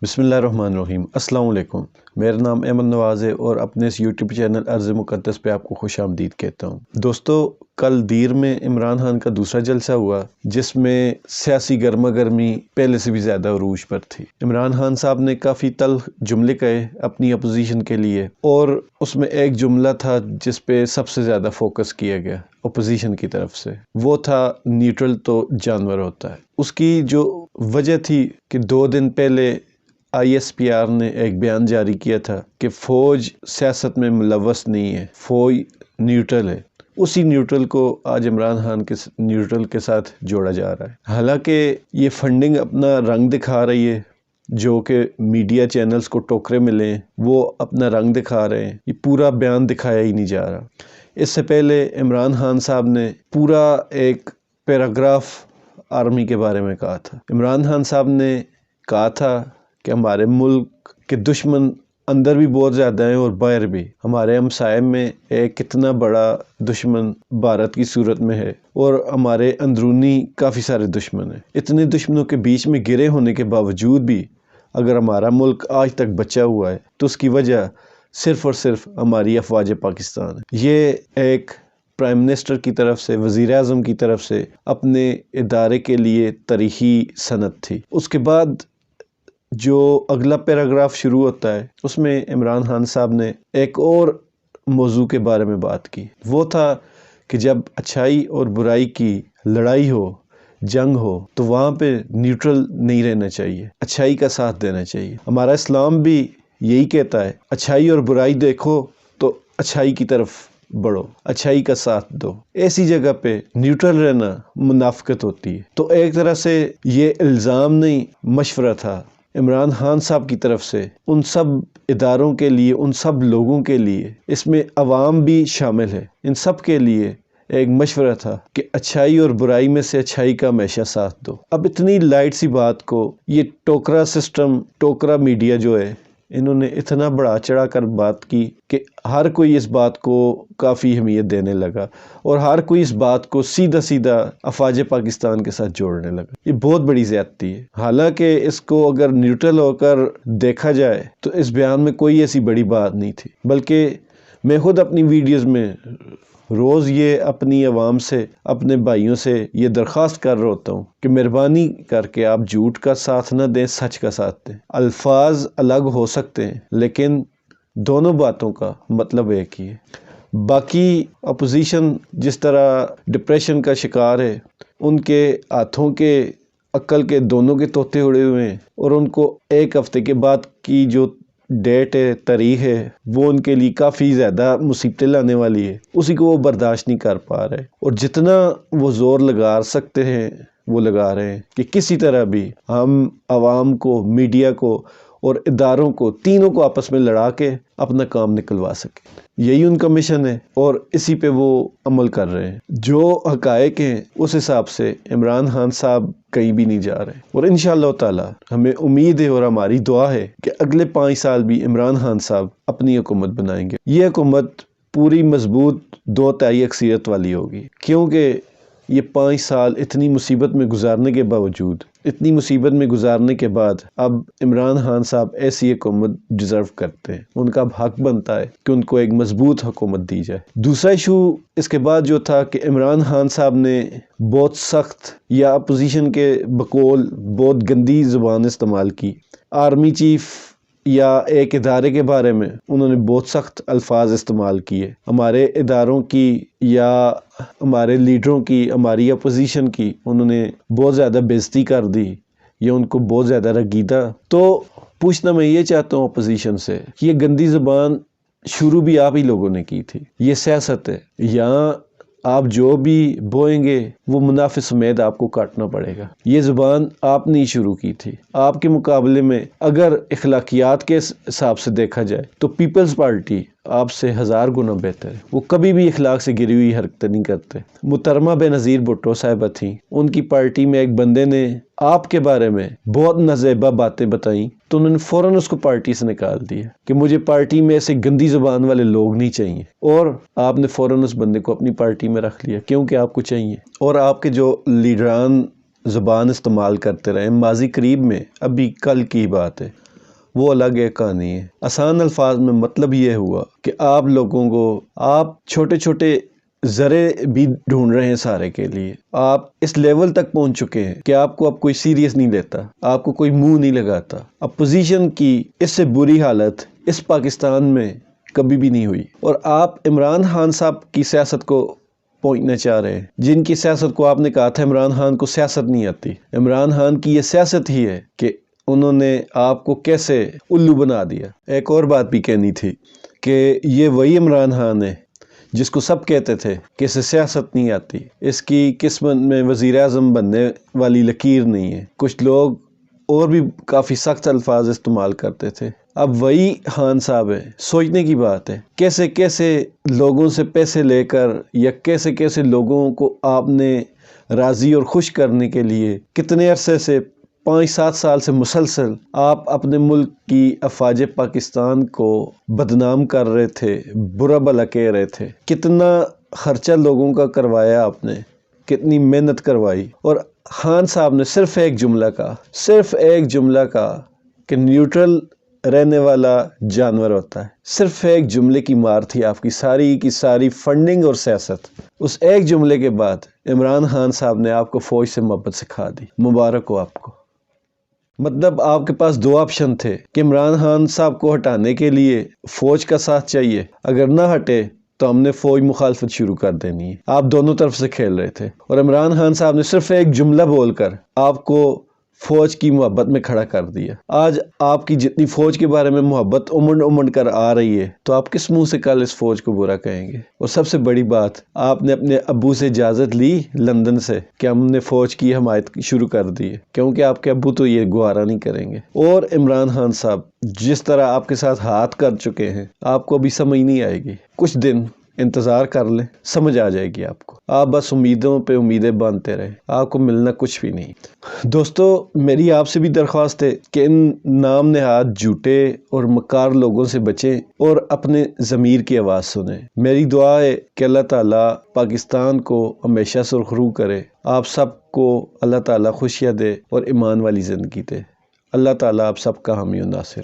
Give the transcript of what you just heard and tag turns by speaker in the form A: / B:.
A: بسم اللہ الرحمن الرحیم۔ السلام علیکم، میرا نام احمد نواز ہے اور اپنے اس یوٹیوب چینل ارض مقدس پہ آپ کو خوش آمدید کہتا ہوں۔ دوستو، کل دیر میں عمران خان کا دوسرا جلسہ ہوا جس میں سیاسی گرما گرمی پہلے سے بھی زیادہ عروج پر تھی۔ عمران خان صاحب نے کافی تلخ جملے کہے اپنی اپوزیشن کے لیے، اور اس میں ایک جملہ تھا جس پہ سب سے زیادہ فوکس کیا گیا اپوزیشن کی طرف سے، وہ تھا نیوٹرل تو جانور ہوتا ہے۔ اس کی جو وجہ تھی کہ 2 دن پہلے ISPR نے ایک بیان جاری کیا تھا کہ فوج سیاست میں ملوث نہیں ہے، فوج نیوٹرل ہے۔ اسی نیوٹرل کو آج عمران خان کے نیوٹرل کے ساتھ جوڑا جا رہا ہے۔ حالانکہ یہ فنڈنگ اپنا رنگ دکھا رہی ہے، جو کہ میڈیا چینلز کو ٹوکرے ملے ہیں وہ اپنا رنگ دکھا رہے ہیں، یہ پورا بیان دکھایا ہی نہیں جا رہا۔ اس سے پہلے عمران خان صاحب نے پورا ایک پیراگراف آرمی کے بارے میں کہا تھا۔ عمران خان صاحب نے کہا تھا کہ ہمارے ملک کے دشمن اندر بھی بہت زیادہ ہیں اور باہر بھی۔ ہمارے ہمسائے میں ایک کتنا بڑا دشمن بھارت کی صورت میں ہے، اور ہمارے اندرونی کافی سارے دشمن ہیں۔ اتنے دشمنوں کے بیچ میں گرے ہونے کے باوجود بھی اگر ہمارا ملک آج تک بچا ہوا ہے تو اس کی وجہ صرف اور صرف ہماری افواج پاکستان ہے۔ یہ ایک پرائم منسٹر کی طرف سے، وزیر اعظم کی طرف سے اپنے ادارے کے لیے تاریخی سند تھی۔ اس کے بعد جو اگلا پیراگراف شروع ہوتا ہے اس میں عمران خان صاحب نے ایک اور موضوع کے بارے میں بات کی، وہ تھا کہ جب اچھائی اور برائی کی لڑائی ہو، جنگ ہو، تو وہاں پہ نیوٹرل نہیں رہنا چاہیے، اچھائی کا ساتھ دینا چاہیے۔ ہمارا اسلام بھی یہی کہتا ہے، اچھائی اور برائی دیکھو تو اچھائی کی طرف بڑھو، اچھائی کا ساتھ دو۔ ایسی جگہ پہ نیوٹرل رہنا منافقت ہوتی ہے۔ تو ایک طرح سے یہ الزام نہیں، مشورہ تھا عمران خان صاحب کی طرف سے ان سب اداروں کے لیے، ان سب لوگوں کے لیے، اس میں عوام بھی شامل ہے، ان سب کے لیے ایک مشورہ تھا کہ اچھائی اور برائی میں سے اچھائی کا ہمیشہ ساتھ دو۔ اب اتنی لائٹ سی بات کو یہ ٹوکرا سسٹم، ٹوکرا میڈیا جو ہے، انہوں نے اتنا بڑا چڑھا کر بات کی کہ ہر کوئی اس بات کو کافی اہمیت دینے لگا، اور ہر کوئی اس بات کو سیدھا سیدھا افواج پاکستان کے ساتھ جوڑنے لگا۔ یہ بہت بڑی زیادتی ہے۔ حالانکہ اس کو اگر نیوٹرل ہو کر دیکھا جائے تو اس بیان میں کوئی ایسی بڑی بات نہیں تھی، بلکہ میں خود اپنی ویڈیوز میں روز یہ اپنی عوام سے، اپنے بھائیوں سے یہ درخواست کر رہا ہوتا ہوں کہ مہربانی کر کے آپ جھوٹ کا ساتھ نہ دیں، سچ کا ساتھ دیں۔ الفاظ الگ ہو سکتے ہیں لیکن دونوں باتوں کا مطلب ایک ہی ہے۔ باقی اپوزیشن جس طرح ڈپریشن کا شکار ہے، ان کے ہاتھوں کے عقل کے دونوں کے طوطے اڑے ہوئے ہیں، اور ان کو ایک ہفتے کے بعد کی جو ڈیٹ ہے، تاریخ ہے، وہ ان کے لیے کافی زیادہ مصیبتیں لانے والی ہے، اسی کو وہ برداشت نہیں کر پا رہے، اور جتنا وہ زور لگا سکتے ہیں وہ لگا رہے ہیں کہ کسی طرح بھی ہم عوام کو، میڈیا کو اور اداروں کو، تینوں کو آپس میں لڑا کے اپنا کام نکلوا سکیں۔ یہی ان کا مشن ہے اور اسی پہ وہ عمل کر رہے ہیں۔ جو حقائق ہیں اس حساب سے عمران خان صاحب کہیں بھی نہیں جا رہے، اور انشاءاللہ تعالی ہمیں امید ہے اور ہماری دعا ہے کہ اگلے 5 سال بھی عمران خان صاحب اپنی حکومت بنائیں گے۔ یہ حکومت پوری مضبوط 2/3 اکثریت والی ہوگی، کیونکہ یہ 5 سال اتنی مصیبت میں گزارنے کے باوجود، اتنی مصیبت میں گزارنے کے بعد اب عمران خان صاحب ایسی حکومت ڈیزرو کرتے ہیں۔ ان کا اب حق بنتا ہے کہ ان کو ایک مضبوط حکومت دی جائے۔ دوسرا ایشو اس کے بعد جو تھا کہ عمران خان صاحب نے بہت سخت، یا اپوزیشن کے بقول بہت گندی زبان استعمال کی۔ آرمی چیف یا ایک ادارے کے بارے میں انہوں نے بہت سخت الفاظ استعمال کیے، ہمارے اداروں کی یا ہمارے لیڈروں کی، ہماری اپوزیشن کی انہوں نے بہت زیادہ بےعزتی کر دی، یا ان کو بہت زیادہ رگیدہ۔ تو پوچھنا میں یہ چاہتا ہوں اپوزیشن سے کہ یہ گندی زبان شروع بھی آپ ہی لوگوں نے کی تھی، یہ سیاست ہے، یہاں آپ جو بھی بوئیں گے وہ منافع سمیت آپ کو کاٹنا پڑے گا۔ یہ زبان آپ نے شروع کی تھی۔ آپ کے مقابلے میں اگر اخلاقیات کے حساب سے دیکھا جائے تو پیپلز پارٹی آپ سے 1000 گنا بہتر ہے۔ وہ کبھی بھی اخلاق سے گری ہوئی حرکتیں نہیں کرتے۔ محترمہ بےنظیر بھٹو صاحبہ تھیں، ان کی پارٹی میں ایک بندے نے آپ کے بارے میں بہت نازیبا باتیں بتائیں تو انہوں نے فوراً اس کو پارٹی سے نکال دیا کہ مجھے پارٹی میں ایسے گندی زبان والے لوگ نہیں چاہیے، اور آپ نے فوراً اس بندے کو اپنی پارٹی میں رکھ لیا کیونکہ آپ کو چاہیے۔ اور آپ کے جو لیڈران زبان استعمال کرتے رہے ماضی قریب میں، ابھی کل کی بات ہے، وہ الگ ایک کہانی ہے۔ آسان الفاظ میں مطلب یہ ہوا کہ آپ لوگوں کو آپ چھوٹے چھوٹے ذرے بھی ڈھونڈ رہے ہیں سارے کے لیے، آپ اس لیول تک پہنچ چکے ہیں کہ آپ کو اب کوئی سیریس نہیں لیتا، آپ کو کوئی منہ نہیں لگاتا۔ اپوزیشن کی اس سے بری حالت اس پاکستان میں کبھی بھی نہیں ہوئی، اور آپ عمران خان صاحب کی سیاست کو پہنچنا چاہ رہے ہیں، جن کی سیاست کو آپ نے کہا تھا عمران خان کو سیاست نہیں آتی۔ عمران خان کی یہ سیاست ہی ہے کہ انہوں نے آپ کو کیسے الو بنا دیا۔ ایک اور بات بھی کہنی تھی کہ یہ وہی عمران خان ہے جس کو سب کہتے تھے کہ اسے سیاست نہیں آتی، اس کی قسمت میں وزیر اعظم بننے والی لکیر نہیں ہے۔ کچھ لوگ اور بھی کافی سخت الفاظ استعمال کرتے تھے۔ اب وہی خان صاحب ہیں۔ سوچنے کی بات ہے کیسے کیسے لوگوں سے پیسے لے کر یا کیسے کیسے لوگوں کو آپ نے راضی اور خوش کرنے کے لیے کتنے عرصے سے 5-7 سال سے مسلسل آپ اپنے ملک کی افواج پاکستان کو بدنام کر رہے تھے، برا بھلا کہہ رہے تھے۔ کتنا خرچہ لوگوں کا کروایا آپ نے، کتنی محنت کروائی، اور خان صاحب نے صرف ایک جملہ کہا کہ نیوٹرل رہنے والا جانور ہوتا ہے۔ صرف ایک جملے کی مار تھی آپ کی ساری فنڈنگ اور سیاست۔ اس ایک جملے کے بعد عمران خان صاحب نے آپ کو فوج سے محبت سکھا دی۔ مبارک ہو آپ کو۔ مطلب آپ کے پاس 2 آپشن تھے کہ عمران خان صاحب کو ہٹانے کے لیے فوج کا ساتھ چاہیے، اگر نہ ہٹے تو ہم نے فوج مخالفت شروع کر دینی ہے۔ آپ دونوں طرف سے کھیل رہے تھے، اور عمران خان صاحب نے صرف ایک جملہ بول کر آپ کو فوج کی محبت میں کھڑا کر دیا۔ آج آپ کی جتنی فوج کے بارے میں محبت امنڈ کر آ رہی ہے تو آپ کس منہ سے کل اس فوج کو برا کہیں گے؟ اور سب سے بڑی بات، آپ نے اپنے ابو سے اجازت لی لندن سے کہ ہم نے فوج کی حمایت شروع کر دی ہے، کیونکہ آپ کے ابو تو یہ گوارا نہیں کریں گے۔ اور عمران خان صاحب جس طرح آپ کے ساتھ ہاتھ کر چکے ہیں، آپ کو ابھی سمجھ نہیں آئے گی۔ کچھ دن انتظار کر لیں، سمجھ آ جائے گی آپ کو۔ آپ بس امیدوں پہ امیدیں باندھتے رہے، آپ کو ملنا کچھ بھی نہیں۔ دوستو، میری آپ سے بھی درخواست ہے کہ ان نام نہاد جھوٹے اور مکار لوگوں سے بچیں اور اپنے ضمیر کی آواز سنیں۔ میری دعا ہے کہ اللہ تعالیٰ پاکستان کو ہمیشہ سرخرو کرے، آپ سب کو اللہ تعالیٰ خوشیاں دے اور ایمان والی زندگی دے۔ اللہ تعالیٰ آپ سب کا حامی و ناصر۔